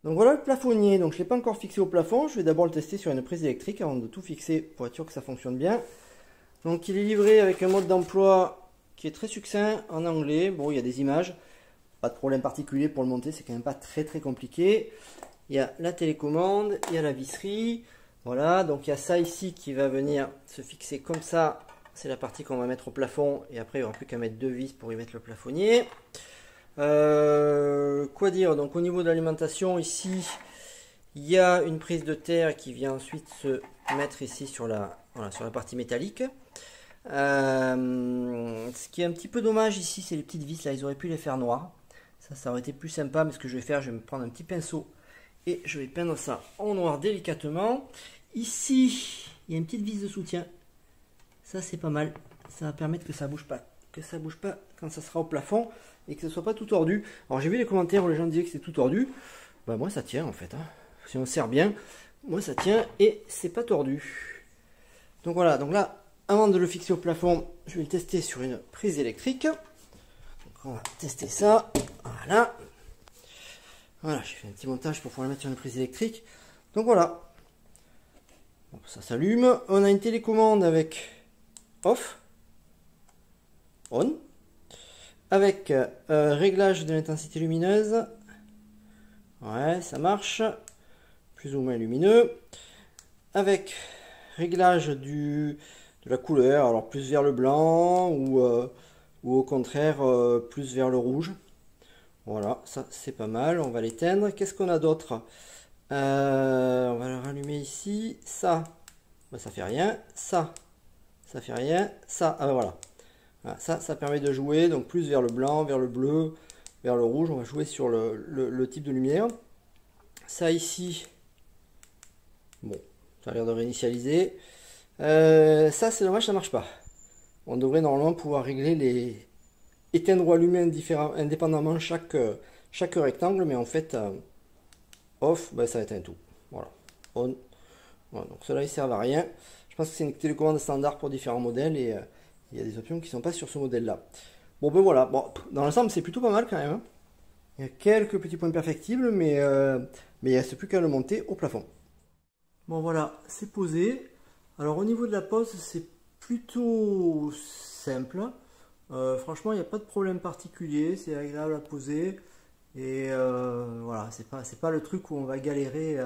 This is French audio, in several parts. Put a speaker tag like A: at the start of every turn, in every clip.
A: Donc voilà le plafonnier, donc je ne l'ai pas encore fixé au plafond, je vais d'abord le tester sur une prise électrique avant de tout fixer pour être sûr que ça fonctionne bien. Donc il est livré avec un mode d'emploi qui est très succinct en anglais, bon il y a des images, pas de problème particulier pour le monter, c'est quand même pas très compliqué. Il y a la télécommande, il y a la visserie, voilà, donc il y a ça ici qui va venir se fixer comme ça, c'est la partie qu'on va mettre au plafond et après il n'y aura plus qu'à mettre deux vis pour y mettre le plafonnier. Quoi dire, donc au niveau de l'alimentation ici il y a une prise de terre qui vient ensuite se mettre ici sur la, voilà, sur la partie métallique. Ce qui est un petit peu dommage ici, c'est les petites vis là, ils auraient pu les faire noires, ça aurait été plus sympa, mais ce que je vais faire, je vais me prendre un petit pinceau et je vais peindre ça en noir délicatement. Ici il y a une petite vis de soutien, ça c'est pas mal, ça va permettre que ça bouge pas quand ça sera au plafond et que ce soit pas tout tordu. Alors j'ai vu les commentaires où les gens disaient que c'était tout tordu, bah moi ça tient en fait, hein. Si on serre bien, moi ça tient et c'est pas tordu. Donc voilà, donc là avant de le fixer au plafond, je vais le tester sur une prise électrique. Donc on va tester ça, voilà, j'ai fait un petit montage pour pouvoir le mettre sur une prise électrique. Donc voilà, bon, ça s'allume, on a une télécommande avec off, on, avec réglage de l'intensité lumineuse, ouais ça marche, plus ou moins lumineux, avec réglage de la couleur, alors plus vers le blanc ou au contraire plus vers le rouge. Voilà, ça c'est pas mal, on va l'éteindre. Qu'est-ce qu'on a d'autre? On va le rallumer ici, ça, ben, ça fait rien, ça fait rien, ça, ah ben voilà. Voilà, ça permet de jouer, donc plus vers le blanc, vers le bleu, vers le rouge, on va jouer sur le type de lumière. Ça ici, bon, ça a l'air de réinitialiser. Ça c'est dommage, ça marche pas. On devrait normalement pouvoir régler les éteindre ou allumer indépendamment chaque rectangle, mais en fait off, ben, ça éteint tout. Voilà, on. Voilà, donc cela ne sert à rien. Je pense que c'est une télécommande standard pour différents modèles et il y a des options qui ne sont pas sur ce modèle là. Bon ben voilà, bon, dans l'ensemble c'est plutôt pas mal quand même, hein. Il y a quelques petits points perfectibles, mais il ne reste plus qu'à le monter au plafond. Bon voilà, c'est posé. Alors au niveau de la pose, c'est plutôt simple. Franchement, il n'y a pas de problème particulier, c'est agréable à poser. Et voilà, c'est pas le truc où on va galérer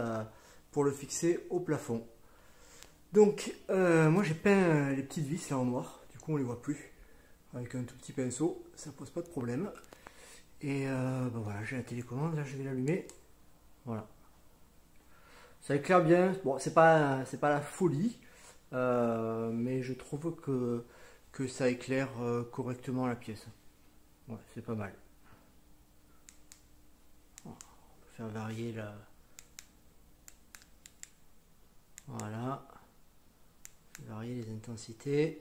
A: pour le fixer au plafond. Donc moi j'ai peint les petites vis là en noir, du coup on les voit plus. Avec un tout petit pinceau, ça pose pas de problème. Et ben voilà, j'ai la télécommande, là je vais l'allumer. Voilà. Ça éclaire bien, bon c'est pas la folie, mais je trouve que ça éclaire correctement la pièce. Ouais, c'est pas mal. On peut faire varier la... Voilà. Varier les intensités.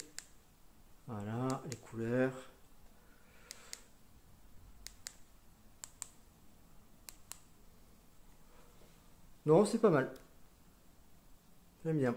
A: Voilà, les couleurs. Non, c'est pas mal. J'aime bien.